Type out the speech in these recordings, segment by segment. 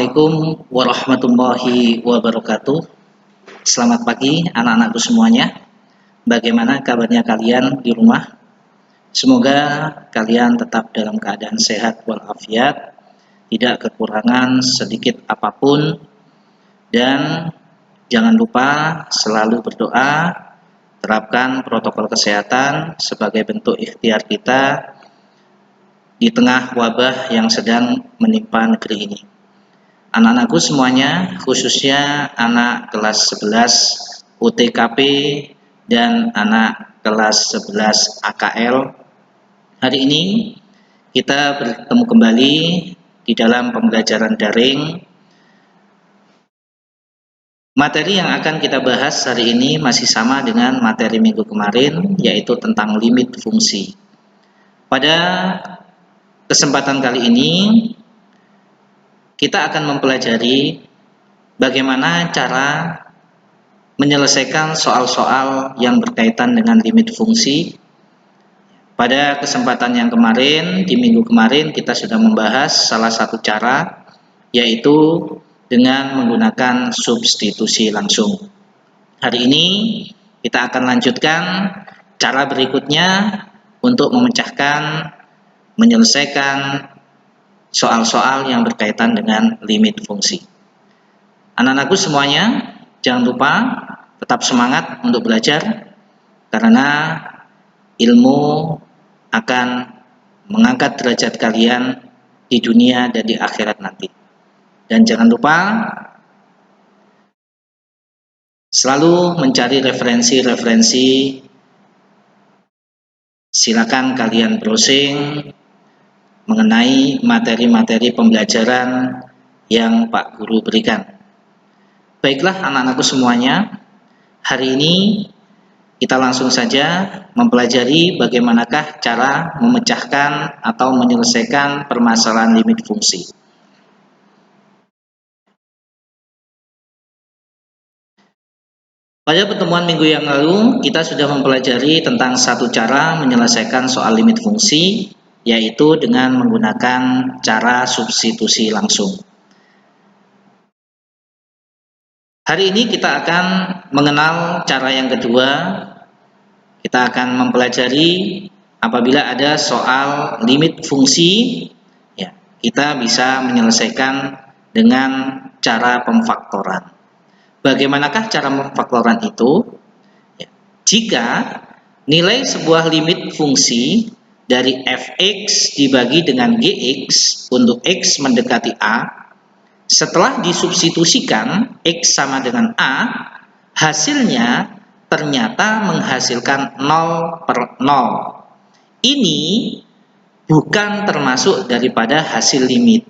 Assalamualaikum warahmatullahi wabarakatuh. Selamat pagi anak-anakku semuanya. Bagaimana kabarnya kalian di rumah? Semoga kalian tetap dalam keadaan sehat walafiat, tidak kekurangan sedikit apapun, dan jangan lupa selalu berdoa, terapkan protokol kesehatan sebagai bentuk ikhtiar kita di tengah wabah yang sedang menimpa negeri ini. Anak-anakku semuanya, khususnya anak kelas 11 UTKP dan anak kelas 11 AKL. Hari ini kita bertemu kembali di dalam pembelajaran daring. Materi yang akan kita bahas hari ini masih sama dengan materi minggu kemarin, yaitu tentang limit fungsi. Pada kesempatan kali ini, kita akan mempelajari bagaimana cara menyelesaikan soal-soal yang berkaitan dengan limit fungsi. Pada kesempatan yang kemarin, di minggu kemarin, kita sudah membahas salah satu cara, yaitu dengan menggunakan substitusi langsung. Hari ini kita akan lanjutkan cara berikutnya untuk menyelesaikan soal-soal yang berkaitan dengan limit fungsi. Anak-anakku semuanya, jangan lupa tetap semangat untuk belajar, karena ilmu akan mengangkat derajat kalian di dunia dan di akhirat nanti. Dan jangan lupa selalu mencari referensi-referensi. Silakan kalian browsing mengenai materi-materi pembelajaran yang Pak Guru berikan. Baiklah anak-anakku semuanya, hari ini kita langsung saja mempelajari bagaimanakah cara memecahkan atau menyelesaikan permasalahan limit fungsi. Pada pertemuan minggu yang lalu, kita sudah mempelajari tentang satu cara menyelesaikan soal limit fungsi, yaitu dengan menggunakan cara substitusi langsung. Hari ini kita akan mengenal cara yang kedua. Kita akan mempelajari apabila ada soal limit fungsi, ya, kita bisa menyelesaikan dengan cara pemfaktoran. Bagaimanakah cara pemfaktoran itu? Ya, jika nilai sebuah limit fungsi dari fx dibagi dengan gx untuk x mendekati a, setelah disubstitusikan x sama dengan a, hasilnya ternyata menghasilkan 0/0. Ini bukan termasuk daripada hasil limit.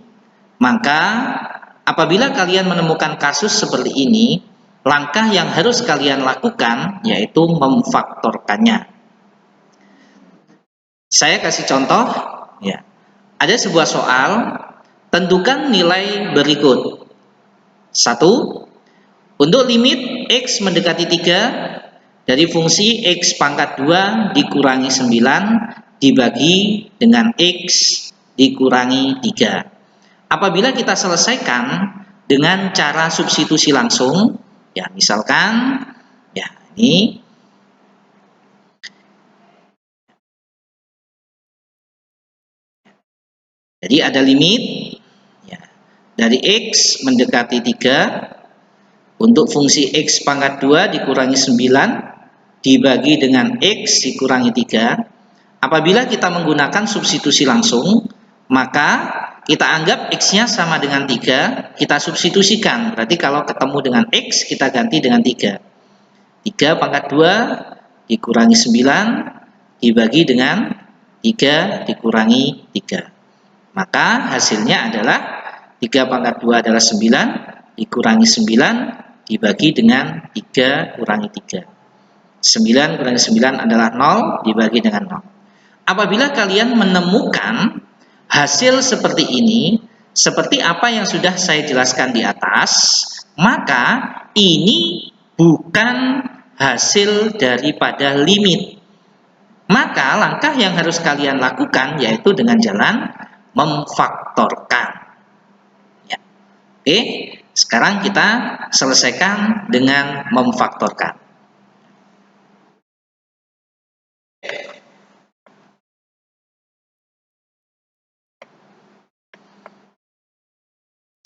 Maka apabila kalian menemukan kasus seperti ini, langkah yang harus kalian lakukan yaitu memfaktorkannya. Saya kasih contoh, ya. Ada sebuah soal, tentukan nilai berikut. 1. Untuk limit x mendekati 3 dari fungsi x pangkat 2 dikurangi 9 dibagi dengan x dikurangi 3. Apabila kita selesaikan dengan cara substitusi langsung, ya misalkan, ya ini jadi ada limit, ya, dari x mendekati 3 untuk fungsi x pangkat 2 dikurangi 9 dibagi dengan x dikurangi 3. Apabila kita menggunakan substitusi langsung, maka kita anggap x-nya sama dengan 3, kita substitusikan. Berarti kalau ketemu dengan x, kita ganti dengan 3. 3 pangkat 2 dikurangi 9 dibagi dengan 3 dikurangi 3. Maka hasilnya adalah 3 pangkat 2 adalah 9 dikurangi 9 dibagi dengan 3 kurangi 3. 9 kurangi 9 adalah 0 dibagi dengan 0. Apabila kalian menemukan hasil seperti ini, seperti apa yang sudah saya jelaskan di atas, maka ini bukan hasil daripada limit. Maka langkah yang harus kalian lakukan yaitu dengan jalan memfaktorkan. Ya. Oke, sekarang kita selesaikan dengan memfaktorkan.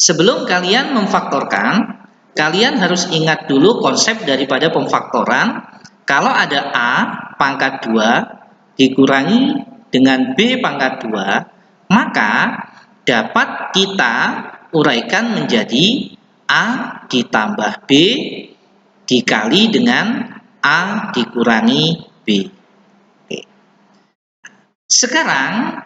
Sebelum kalian memfaktorkan, kalian harus ingat dulu konsep daripada pemfaktoran. Kalau ada A pangkat 2 dikurangi dengan B pangkat 2, maka dapat kita uraikan menjadi A ditambah B dikali dengan A dikurangi B. Oke. Sekarang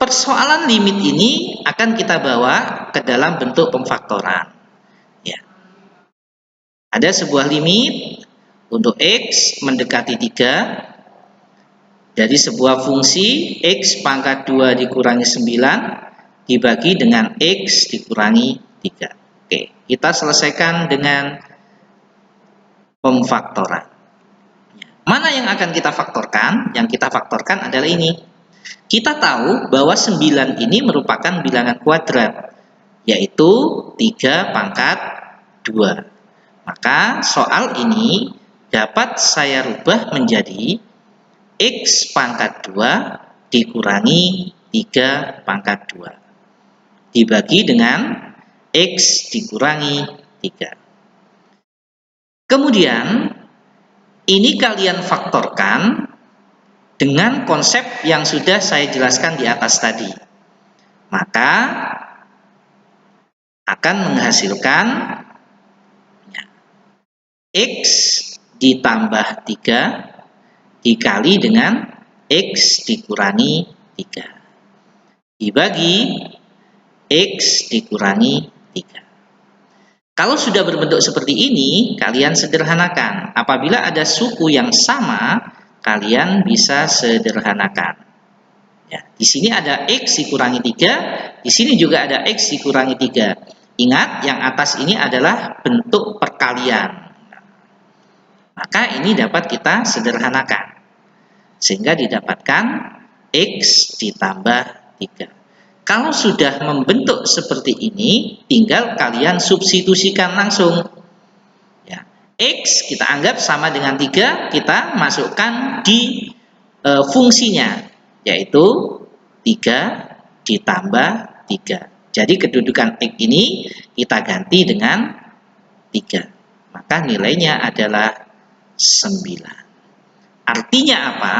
persoalan limit ini akan kita bawa ke dalam bentuk pemfaktoran. Ya. Ada sebuah limit untuk X mendekati 3 dari sebuah fungsi X pangkat 2 dikurangi 9 dibagi dengan X dikurangi 3. Oke, kita selesaikan dengan pemfaktoran. Mana yang akan kita faktorkan? Yang kita faktorkan adalah ini. Kita tahu bahwa 9 ini merupakan bilangan kuadrat, yaitu 3 pangkat 2. Maka soal ini dapat saya rubah menjadi X pangkat 2 dikurangi 3 pangkat 2 dibagi dengan X dikurangi 3. Kemudian ini kalian faktorkan dengan konsep yang sudah saya jelaskan di atas tadi, maka akan menghasilkan X ditambah 3 dikali dengan X dikurangi 3 dibagi X dikurangi 3. Kalau sudah berbentuk seperti ini, kalian sederhanakan. Apabila ada suku yang sama, kalian bisa sederhanakan. Ya, di sini ada X dikurangi 3, di sini juga ada X dikurangi 3. Ingat, yang atas ini adalah bentuk perkalian. Maka ini dapat kita sederhanakan. Sehingga didapatkan X ditambah 3. Kalau sudah membentuk seperti ini, tinggal kalian substitusikan langsung. X kita anggap sama dengan 3, kita masukkan di fungsinya, yaitu 3 ditambah 3. Jadi kedudukan X ini kita ganti dengan 3. Maka nilainya adalah 9. Artinya apa?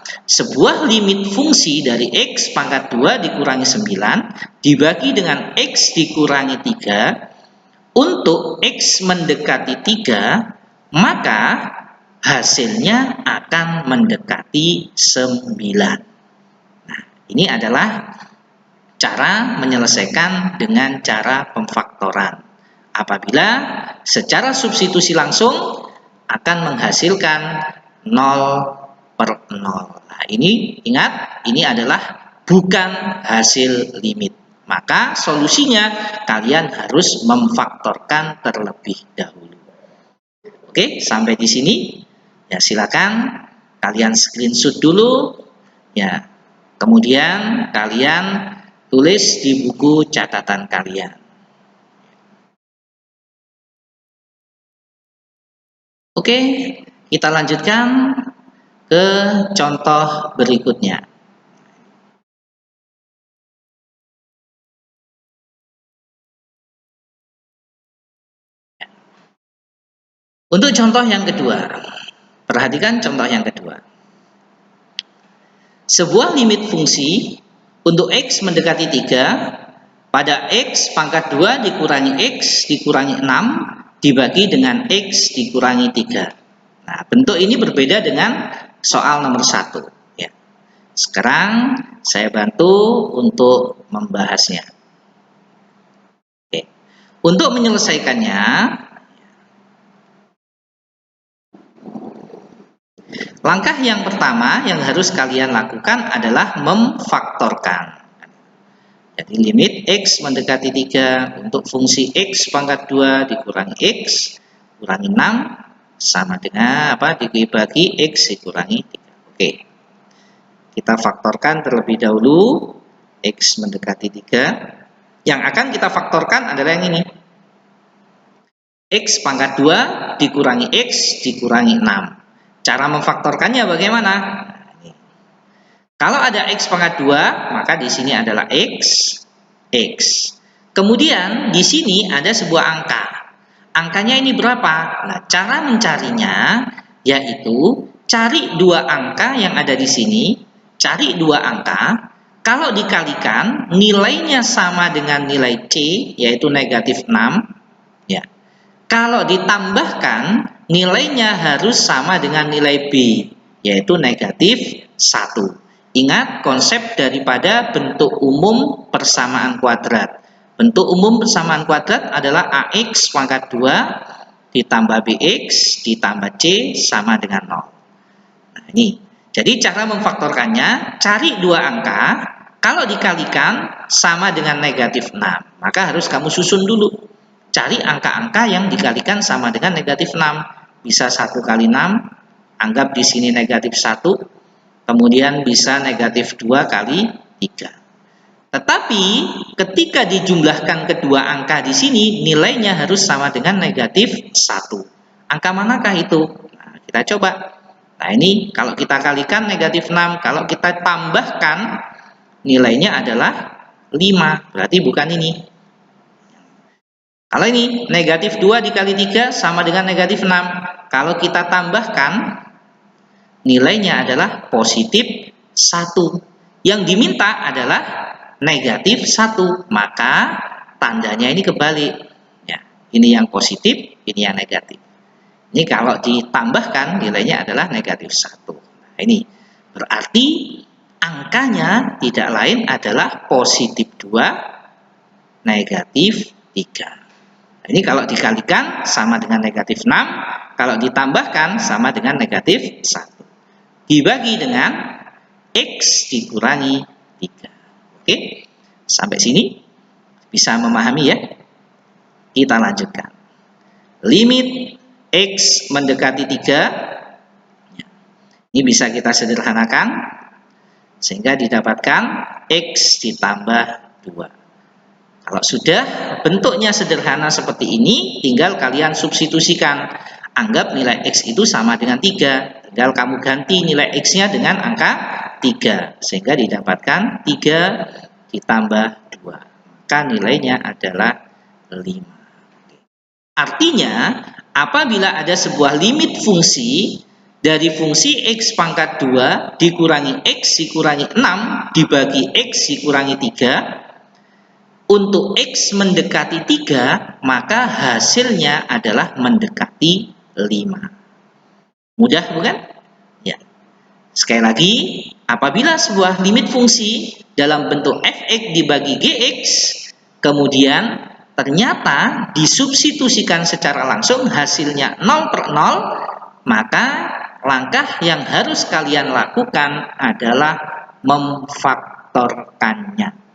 Sebuah limit fungsi dari X pangkat 2 dikurangi 9 dibagi dengan X dikurangi 3 untuk X mendekati 3, maka hasilnya akan mendekati 9. Nah, ini adalah cara menyelesaikan dengan cara pemfaktoran. Apabila secara substitusi langsung akan menghasilkan 0/0. Nah, ini ingat, ini adalah bukan hasil limit. Maka solusinya kalian harus memfaktorkan terlebih dahulu. Oke, sampai di sini. Ya, silakan kalian screenshot dulu. Ya, kemudian kalian tulis di buku catatan kalian. Oke, kita lanjutkan ke contoh berikutnya. Untuk contoh yang kedua, perhatikan contoh yang kedua. Sebuah limit fungsi untuk X mendekati 3 pada X pangkat 2 dikurangi X dikurangi 6 dibagi dengan X dikurangi 3. Nah, bentuk ini berbeda dengan soal nomor 1. Ya. Sekarang saya bantu untuk membahasnya. Oke. Untuk menyelesaikannya, langkah yang pertama yang harus kalian lakukan adalah memfaktorkan. Jadi limit X mendekati 3 untuk fungsi X pangkat 2 dikurangi X kurangi 6 sama dengan apa? Dibagi X dikurangi 3. Oke. Kita faktorkan terlebih dahulu X mendekati 3. Yang akan kita faktorkan adalah yang ini. X pangkat 2 dikurangi X dikurangi 6. Cara memfaktorkannya bagaimana? Kalau ada X pangkat 2, maka di sini adalah X. Kemudian di sini ada sebuah angka. Angkanya ini berapa? Nah, cara mencarinya yaitu cari dua angka yang ada di sini, cari dua angka. Kalau dikalikan, nilainya sama dengan nilai C, yaitu negatif 6. Ya. Kalau ditambahkan, nilainya harus sama dengan nilai B, yaitu negatif 1. Ingat konsep daripada bentuk umum persamaan kuadrat. Bentuk umum persamaan kuadrat adalah AX pangkat 2 ditambah BX ditambah C sama dengan 0. Nah, ini. Jadi cara memfaktorkannya, cari dua angka, kalau dikalikan sama dengan negatif 6, maka harus kamu susun dulu. Cari angka-angka yang dikalikan sama dengan negatif 6. Bisa 1 kali 6, anggap di sini negatif 1, kemudian bisa negatif 2 kali 3. Tetapi ketika dijumlahkan kedua angka di sini, nilainya harus sama dengan negatif 1. Angka manakah itu? Nah, kita coba. Nah, ini kalau kita kalikan negatif 6, kalau kita tambahkan nilainya adalah 5, berarti bukan ini. Kalau ini negatif 2 dikali 3 sama dengan negatif 6. Kalau kita tambahkan nilainya adalah positif 1. Yang diminta adalah negatif 1. Maka tandanya ini kebalik. Ya, ini yang positif, ini yang negatif. Ini kalau ditambahkan nilainya adalah negatif 1. Nah, ini berarti angkanya tidak lain adalah positif 2, negatif 3. Ini kalau dikalikan sama dengan negatif 6, kalau ditambahkan sama dengan negatif 1. Dibagi dengan X dikurangi 3. Oke, sampai sini bisa memahami ya? Kita lanjutkan. Limit X mendekati 3. Ini bisa kita sederhanakan sehingga didapatkan X ditambah 2. Kalau sudah bentuknya sederhana seperti ini, tinggal kalian substitusikan. Anggap nilai X itu sama dengan 3. Tinggal kamu ganti nilai X-nya dengan angka 3. Sehingga didapatkan 3 ditambah 2. Maka nilainya adalah 5. Artinya, apabila ada sebuah limit fungsi dari fungsi X pangkat 2 dikurangi X dikurangi 6 dibagi X dikurangi 3, untuk X mendekati 3, maka hasilnya adalah mendekati 5. Mudah bukan? Ya. Sekali lagi, apabila sebuah limit fungsi dalam bentuk fx dibagi gx, kemudian ternyata disubstitusikan secara langsung hasilnya 0/0, maka langkah yang harus kalian lakukan adalah memfaktorkannya.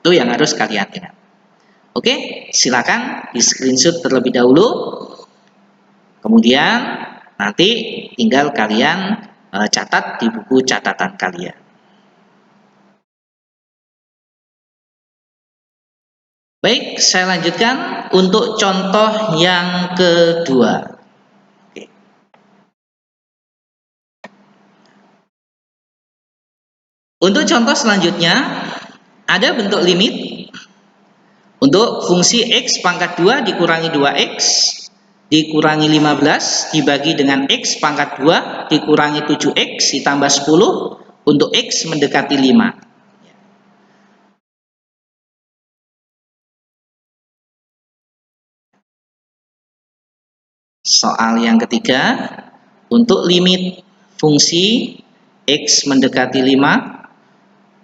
Itu yang harus kalian ingat. Oke, silakan di screenshot terlebih dahulu. Kemudian nanti tinggal kalian catat di buku catatan kalian. Baik, saya lanjutkan untuk contoh yang kedua. Oke. Untuk contoh selanjutnya, ada bentuk limit untuk fungsi X pangkat 2 dikurangi 2X dikurangi 15 dibagi dengan X pangkat 2 dikurangi 7X ditambah 10 untuk X mendekati 5. Soal yang ketiga, untuk limit fungsi X mendekati 5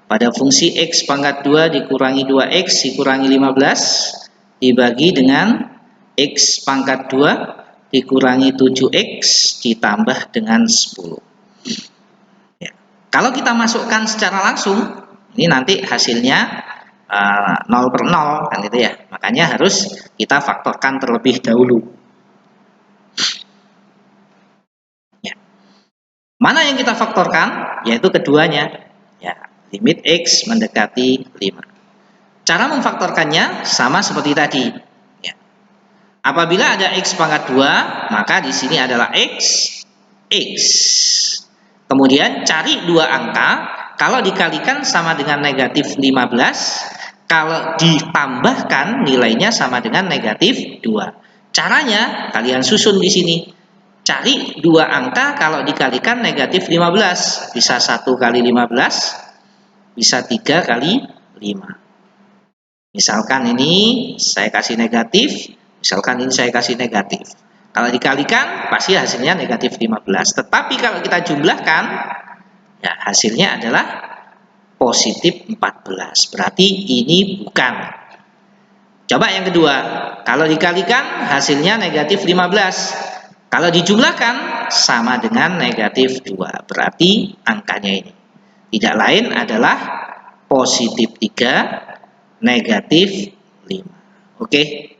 pada fungsi X pangkat 2 dikurangi 2X dikurangi 15 dibagi dengan X pangkat 2 dikurangi 7X ditambah dengan 10. Ya. Kalau kita masukkan secara langsung, ini nanti hasilnya 0/0 kan itu ya. Makanya harus kita faktorkan terlebih dahulu. Ya. Mana yang kita faktorkan? Yaitu keduanya. Ya. Limit X mendekati 5. Cara memfaktorkannya sama seperti tadi. Ya. Apabila ada X pangkat 2, maka di sini adalah X. Kemudian cari dua angka, kalau dikalikan sama dengan negatif 15, kalau ditambahkan nilainya sama dengan negatif 2. Caranya kalian susun di sini. Cari dua angka kalau dikalikan negatif 15. Bisa 1 kali 15, bisa 3 kali 5. Misalkan ini saya kasih negatif, misalkan ini saya kasih negatif. Kalau dikalikan pasti hasilnya negatif 15. Tetapi kalau kita jumlahkan, ya hasilnya adalah positif 14. Berarti ini bukan. Coba yang kedua, kalau dikalikan hasilnya negatif 15. Kalau dijumlahkan sama dengan negatif 2. Berarti angkanya ini tidak lain adalah positif 3, negatif 5. Oke.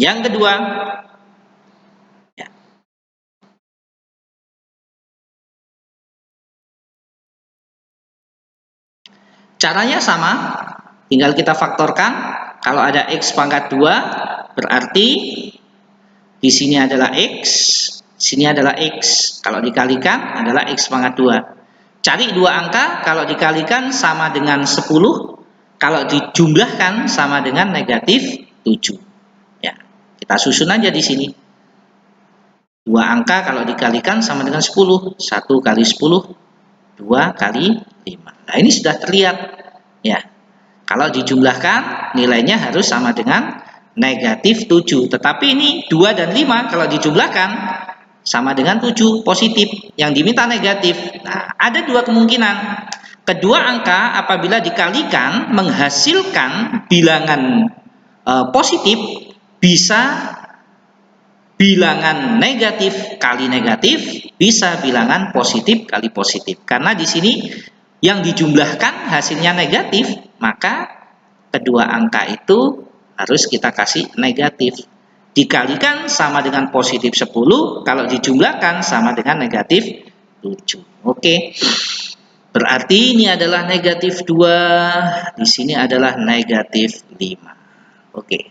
Yang kedua, ya. Caranya sama, tinggal kita faktorkan. Kalau ada X pangkat 2, berarti di sini adalah X, sini adalah X. Kalau dikalikan adalah X pangkat 2. Cari dua angka, kalau dikalikan sama dengan 10, kalau dijumlahkan sama dengan negatif 7. Ya, kita susun aja di sini. Dua angka kalau dikalikan sama dengan 10. 1 kali 10, 2 kali 5. Nah, ini sudah terlihat. Ya, kalau dijumlahkan nilainya harus sama dengan negatif 7. Tetapi ini 2 dan 5 kalau dijumlahkan sama dengan 7, positif. Yang diminta negatif. Nah, ada dua kemungkinan. Kedua angka apabila dikalikan menghasilkan bilangan positif, bisa bilangan negatif kali negatif, bisa bilangan positif kali positif. Karena di sini yang dijumlahkan hasilnya negatif, maka kedua angka itu harus kita kasih negatif. Dikalikan sama dengan positif 10, kalau dijumlahkan sama dengan negatif 7. Oke. Berarti ini adalah negatif 2, di sini adalah negatif 5. Oke.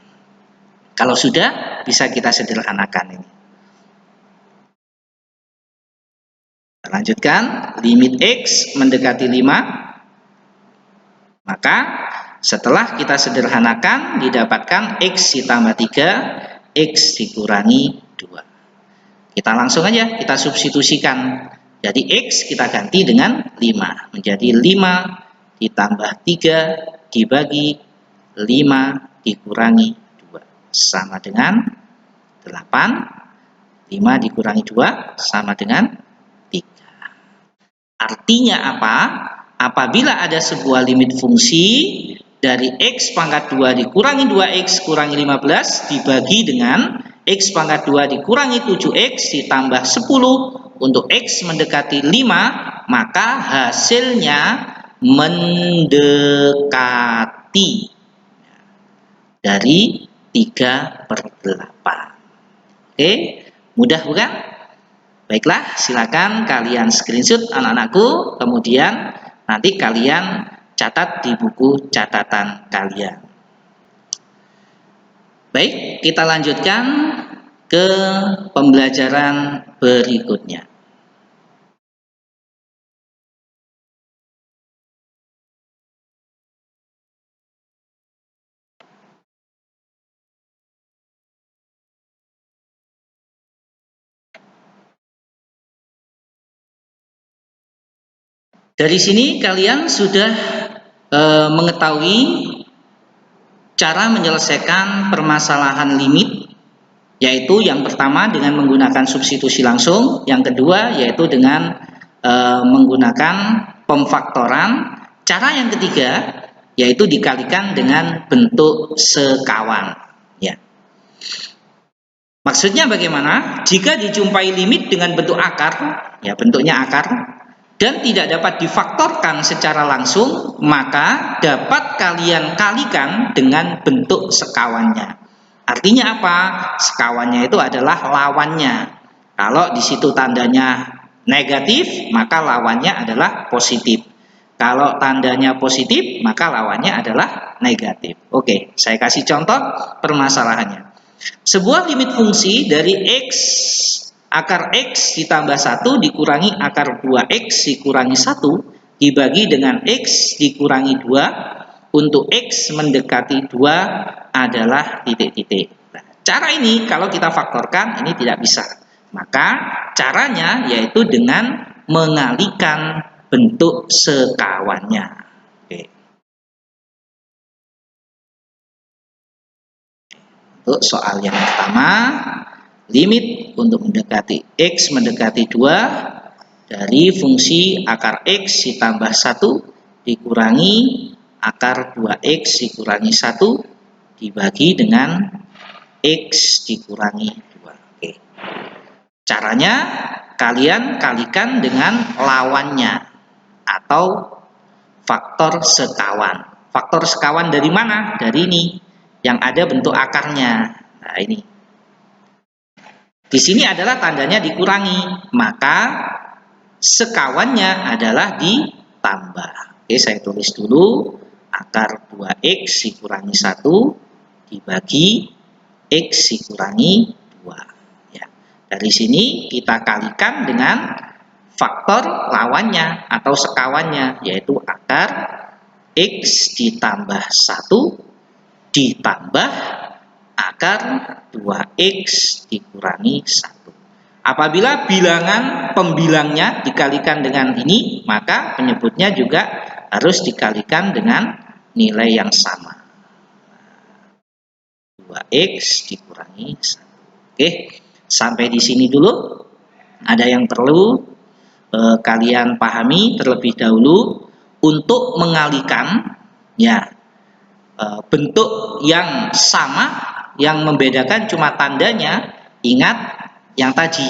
Kalau sudah, bisa kita sederhanakan ini. Lanjutkan, limit X mendekati 5. Maka setelah kita sederhanakan, didapatkan X ditambah 3, X dikurangi 2. Kita langsung aja, kita substitusikan. Jadi X kita ganti dengan 5. Menjadi 5 ditambah 3 dibagi 5 dikurangi 2. Sama dengan 8. 5 dikurangi 2 sama dengan 3. Artinya apa? Apabila ada sebuah limit fungsi dari X pangkat 2 dikurangi 2X kurangi 15 dibagi dengan X pangkat 2 dikurangi 7X ditambah 10 untuk X mendekati 5, maka hasilnya mendekati dari 3/8. Oke, mudah bukan? Baiklah, silakan kalian screenshot anak-anakku, kemudian nanti kalian catat di buku catatan kalian. Baik, kita lanjutkan ke pembelajaran berikutnya. Dari sini kalian sudah mengetahui cara menyelesaikan permasalahan limit, yaitu yang pertama dengan menggunakan substitusi langsung, yang kedua yaitu dengan menggunakan pemfaktoran, cara yang ketiga yaitu dikalikan dengan bentuk sekawan. Ya. Maksudnya bagaimana? Jika dijumpai limit dengan bentuk akar, ya bentuknya akar, dan tidak dapat difaktorkan secara langsung, maka dapat kalian kalikan dengan bentuk sekawannya. Artinya apa? Sekawannya itu adalah lawannya. Kalau di situ tandanya negatif, maka lawannya adalah positif. Kalau tandanya positif, maka lawannya adalah negatif. Oke, saya kasih contoh permasalahannya. Sebuah limit fungsi dari X akar X ditambah 1 dikurangi akar 2X dikurangi 1 dibagi dengan X dikurangi 2 untuk X mendekati 2 adalah titik-titik. Nah, cara ini kalau kita faktorkan ini tidak bisa. Maka caranya yaitu dengan mengalihkan bentuk sekawannya. Oke. Untuk soal yang pertama, limit untuk mendekati X mendekati 2 dari fungsi akar X ditambah 1 dikurangi akar 2X dikurangi 1 dibagi dengan X dikurangi 2. Oke. Caranya kalian kalikan dengan lawannya atau faktor sekawan. Faktor sekawan dari mana? Dari ini yang ada bentuk akarnya. Nah, ini. Di sini adalah tandanya dikurangi, maka sekawannya adalah ditambah. Oke, saya tulis dulu akar 2X dikurangi 1 dibagi X dikurangi 2. Ya. Dari sini kita kalikan dengan faktor lawannya atau sekawannya, yaitu akar X ditambah 1 ditambah akar 2X dikurangi 1. Apabila bilangan pembilangnya dikalikan dengan ini, maka penyebutnya juga harus dikalikan dengan nilai yang sama. 2X dikurangi 1. Oke, sampai di sini dulu. Ada yang perlu kalian pahami terlebih dahulu untuk mengalihkan ya bentuk yang sama, yang membedakan cuma tandanya. Ingat yang tadi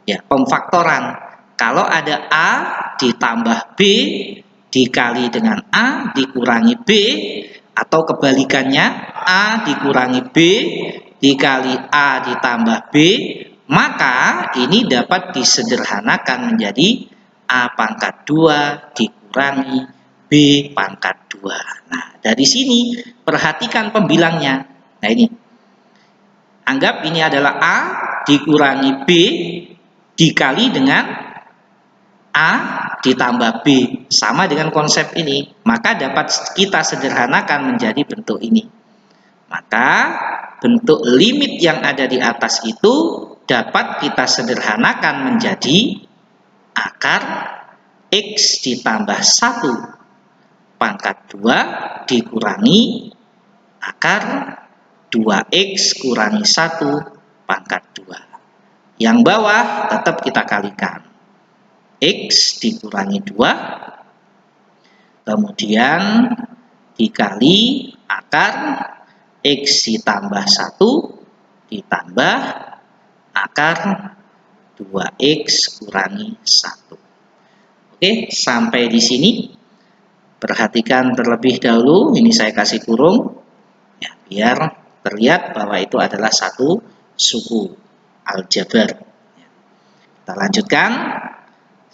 ya, pemfaktoran. Kalau ada A ditambah B dikali dengan A dikurangi B, atau kebalikannya A dikurangi B dikali A ditambah B, maka ini dapat disederhanakan menjadi A pangkat 2 dikurangi B pangkat 2. Nah, dari sini perhatikan pembilangnya. Nah, ini. Anggap ini adalah A dikurangi B dikali dengan A ditambah B. Sama dengan konsep ini. Maka dapat kita sederhanakan menjadi bentuk ini. Maka bentuk limit yang ada di atas itu dapat kita sederhanakan menjadi akar X ditambah 1 pangkat 2 dikurangi akar 2X kurangi 1 pangkat 2. Yang bawah tetap kita kalikan. X dikurangi 2. Kemudian dikali akar X ditambah 1 ditambah akar 2X kurangi 1. Oke, sampai di sini. Perhatikan terlebih dahulu, ini saya kasih kurung ya, biar terlihat bahwa itu adalah satu suku aljabar. Kita lanjutkan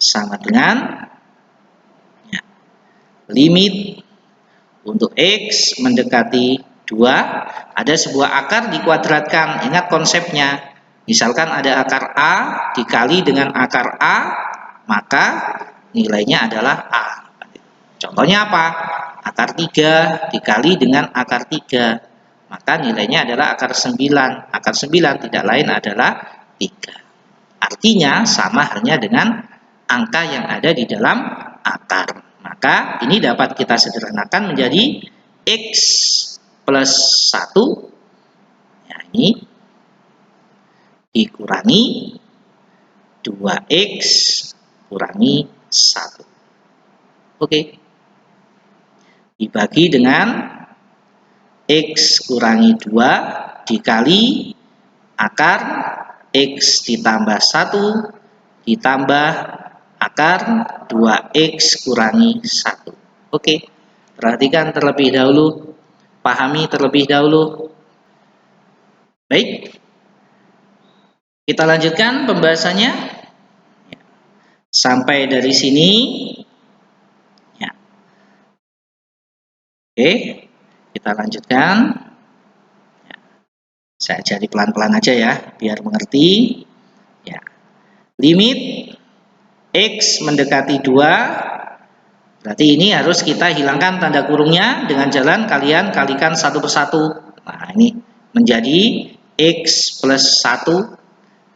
sama dengan ya, limit untuk X mendekati 2, ada sebuah akar dikuadratkan. Ingat konsepnya. Misalkan ada akar A dikali dengan akar A, maka nilainya adalah A. Contohnya apa? Akar 3 dikali dengan akar 3. Maka nilainya adalah akar 9. Akar 9 tidak lain adalah 3. Artinya sama halnya dengan angka yang ada di dalam akar. Maka ini dapat kita sederhanakan menjadi X plus 1. Ya, ini dikurangi 2X kurangi 1. Oke. Dibagi dengan X kurangi 2 dikali akar X ditambah 1 ditambah akar 2X kurangi 1. Oke, perhatikan terlebih dahulu, pahami terlebih dahulu. Baik, kita lanjutkan pembahasannya. Sampai dari sini, ya, Oke, kita lanjutkan. Saya ajari pelan-pelan aja ya, biar mengerti. Ya. Limit X mendekati 2, berarti ini harus kita hilangkan tanda kurungnya dengan jalan kalian kalikan satu persatu. Nah, ini menjadi X plus 1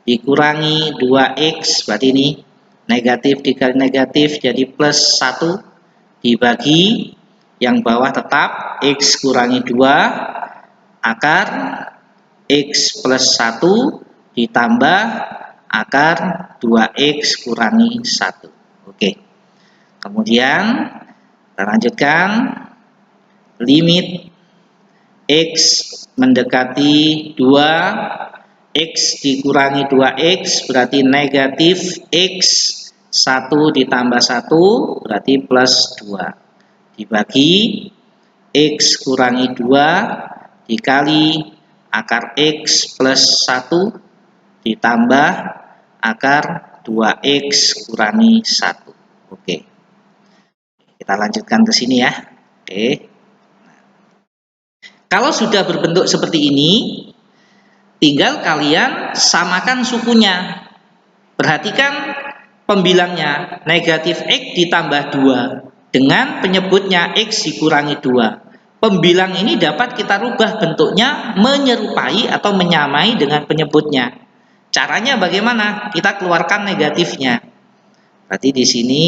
dikurangi 2X, berarti ini negatif dikali negatif jadi plus 1 dibagi yang bawah tetap X kurangi 2 akar X plus 1 ditambah akar 2X kurangi 1. Oke. Kemudian kita lanjutkan. Limit X mendekati 2, X dikurangi 2X berarti negatif X 1 ditambah 1 berarti plus 2 dibagi X kurangi 2 dikali akar X plus 1 ditambah akar 2X kurangi 1. Oke. Kita lanjutkan ke sini ya. Oke. Kalau sudah berbentuk seperti ini, tinggal kalian samakan sukunya. Perhatikan pembilangnya, negatif X ditambah 2 dengan penyebutnya X dikurangi 2. Pembilang ini dapat kita rubah bentuknya menyerupai atau menyamai dengan penyebutnya. Caranya bagaimana? Kita keluarkan negatifnya. Berarti di sini,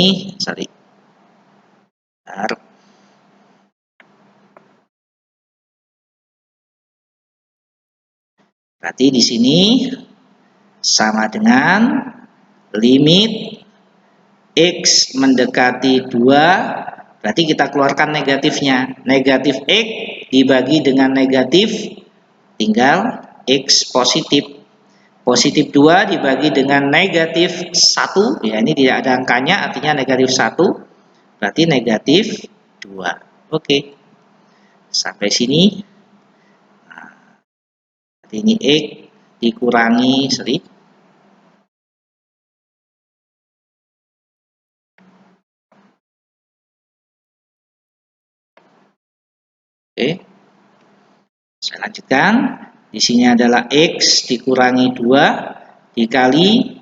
Berarti di sini sama dengan limit X mendekati 2, berarti kita keluarkan negatifnya. Negatif X dibagi dengan negatif, tinggal X positif. Positif 2 dibagi dengan negatif 1, ya ini tidak ada angkanya, artinya negatif 1, berarti negatif 2. Oke, sampai sini. Ini X dikurangi Oke. Saya lanjutkan. Di sini adalah X dikurangi 2 dikali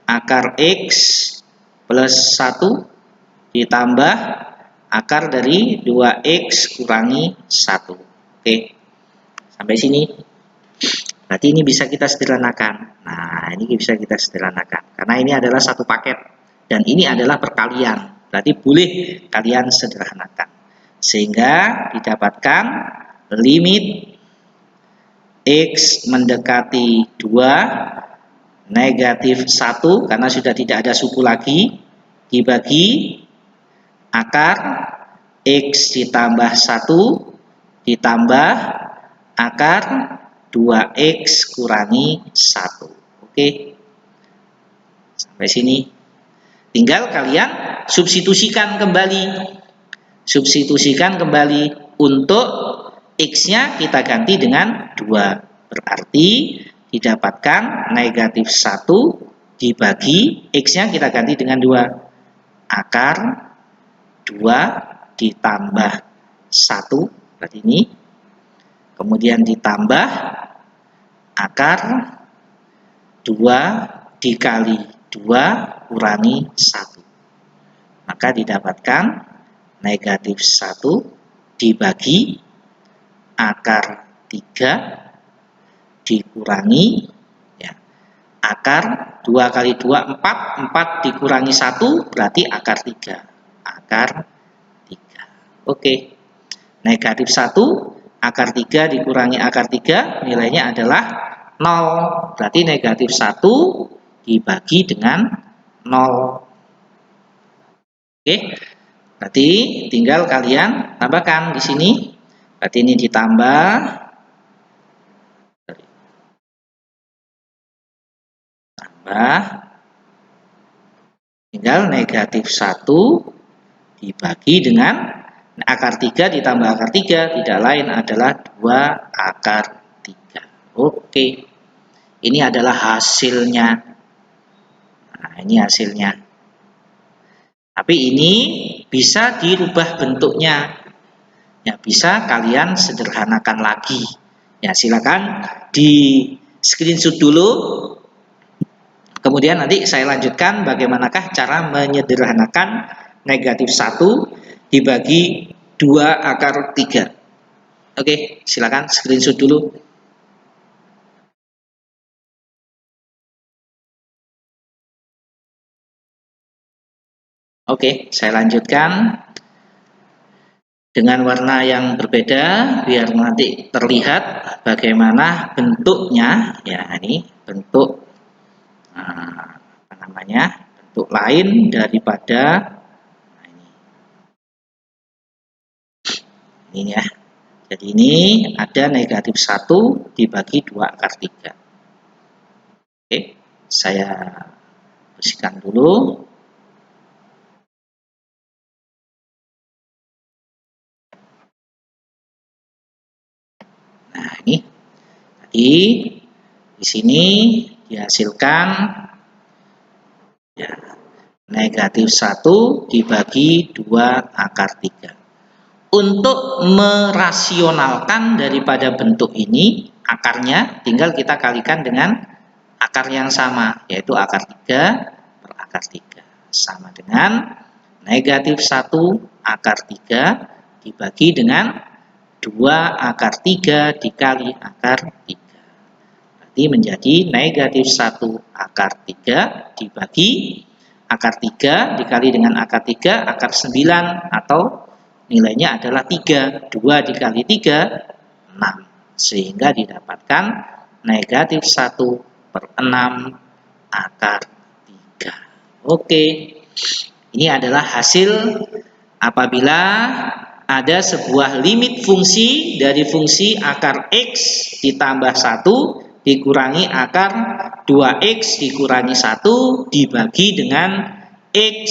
akar X plus 1 ditambah akar dari 2X kurangi 1. Oke. Sampai sini. Berarti ini bisa kita sederhanakan. Nah, ini bisa kita sederhanakan. Karena ini adalah satu paket. Dan ini adalah perkalian. Berarti boleh kalian sederhanakan. Sehingga didapatkan limit X mendekati 2, negatif 1, karena sudah tidak ada suku lagi, dibagi akar X ditambah 1 ditambah akar 2X kurangi 1. Oke. Sampai sini. Tinggal kalian substitusikan kembali. Substitusikan kembali. Untuk X-nya kita ganti dengan 2. Berarti didapatkan negatif 1 dibagi X-nya kita ganti dengan 2. Akar 2 ditambah 1. Berarti ini. Kemudian ditambah akar 2 dikali 2 kurangi 1. Maka didapatkan negatif 1 dibagi akar 3 dikurangi ya, akar 2 kali 2 4, 4 dikurangi 1 berarti akar 3. Akar 3. Oke. Negatif 1 akar 3 dikurangi akar 3 nilainya adalah 0. Berarti negatif 1 dibagi dengan 0. Oke. Berarti tinggal kalian tambahkan di sini. Berarti ini ditambah tinggal negatif 1 dibagi dengan akar 3 ditambah akar 3 tidak lain adalah 2 akar 3. Oke. Ini adalah hasilnya. Nah, ini hasilnya. Tapi ini bisa dirubah bentuknya. ya bisa kalian sederhanakan lagi. Ya, silakan di screenshot dulu. Kemudian nanti saya lanjutkan bagaimanakah cara menyederhanakan negatif 1 dibagi 2 akar 3. Oke, silakan screenshot dulu. Oke, saya lanjutkan dengan warna yang berbeda biar nanti terlihat bagaimana bentuknya. Ya, ini bentuk apa namanya? Bentuk lain daripada ini ya. Jadi ini ada negatif 1 dibagi 2 akar 3. Oke, saya bersihkan dulu. Nah, ini tadi di sini dihasilkan ya, negatif 1 dibagi 2 akar 3. Untuk merasionalkan daripada bentuk ini, akarnya tinggal kita kalikan dengan akar yang sama, yaitu akar 3 per akar 3. Sama dengan negatif 1 akar 3 dibagi dengan 2 akar 3 dikali akar 3. Berarti menjadi negatif 1 akar 3 dibagi akar 3 dikali dengan akar 3, akar 9, atau nilainya adalah 3. 2 dikali 3, 6. Sehingga didapatkan negatif 1 per 6 akar 3. Oke, ini adalah hasil apabila ada sebuah limit fungsi dari fungsi akar X ditambah 1 dikurangi akar 2X dikurangi 1 dibagi dengan X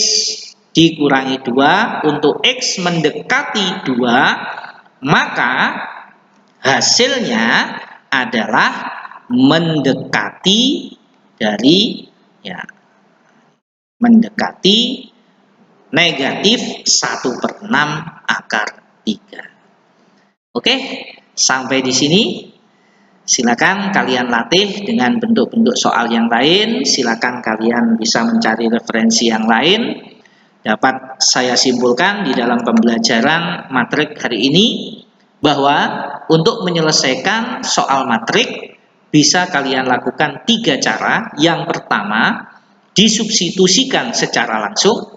dikurangi 2 untuk X mendekati 2, maka hasilnya adalah mendekati dari ya mendekati negatif 1 per 6 akar 3. Oke, sampai di sini. Silakan kalian latih dengan bentuk-bentuk soal yang lain. Silakan kalian bisa mencari referensi yang lain. Dapat saya simpulkan di dalam pembelajaran matrik hari ini bahwa untuk menyelesaikan soal matrik bisa kalian lakukan 3 cara. Yang pertama, disubstitusikan secara langsung.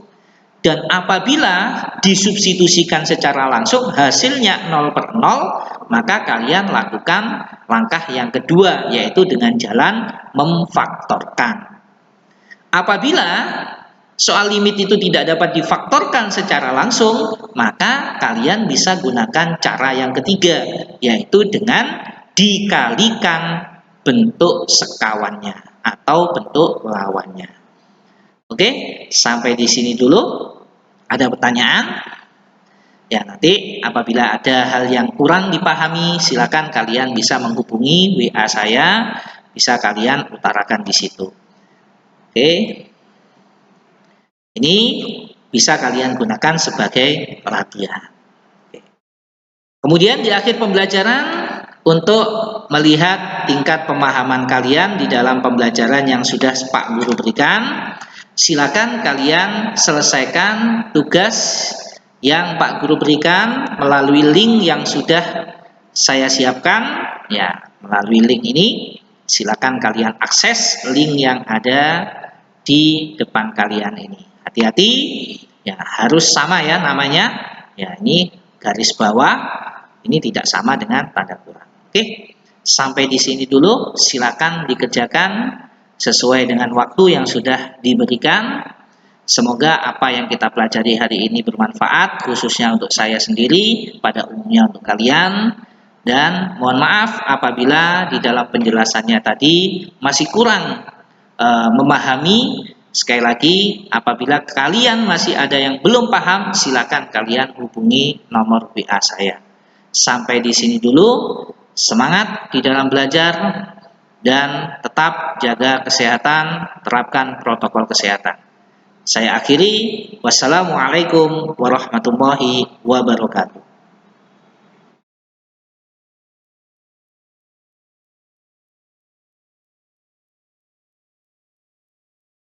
Dan apabila disubstitusikan secara langsung hasilnya 0 per 0, maka kalian lakukan langkah yang kedua, yaitu dengan jalan memfaktorkan. Apabila soal limit itu tidak dapat difaktorkan secara langsung, maka kalian bisa gunakan cara yang ketiga, yaitu dengan dikalikan bentuk sekawannya atau bentuk lawannya. Oke, sampai di sini dulu. Ada pertanyaan? Ya, nanti apabila ada hal yang kurang dipahami, silakan kalian bisa menghubungi WA saya, bisa kalian utarakan di situ. Oke. Ini bisa kalian gunakan sebagai latihan. Oke. Kemudian di akhir pembelajaran, untuk melihat tingkat pemahaman kalian di dalam pembelajaran yang sudah Pak Guru berikan, silakan kalian selesaikan tugas yang Pak Guru berikan melalui link yang sudah saya siapkan. Ya, melalui link ini silakan kalian akses link yang ada di depan kalian ini. Hati-hati, ya harus sama ya namanya. Ya, ini garis bawah, ini tidak sama dengan tanda kurang. Oke, sampai di sini dulu. Silakan dikerjakan sesuai dengan waktu yang sudah diberikan. Semoga apa yang kita pelajari hari ini bermanfaat, khususnya untuk saya sendiri, pada umumnya untuk kalian. Dan mohon maaf apabila di dalam penjelasannya tadi masih kurang memahami. Sekali lagi, apabila kalian masih ada yang belum paham, silakan kalian hubungi nomor WA saya. Sampai di sini dulu. Semangat di dalam belajar dan tetap jaga kesehatan, terapkan protokol kesehatan. Saya akhiri, wassalamualaikum warahmatullahi wabarakatuh.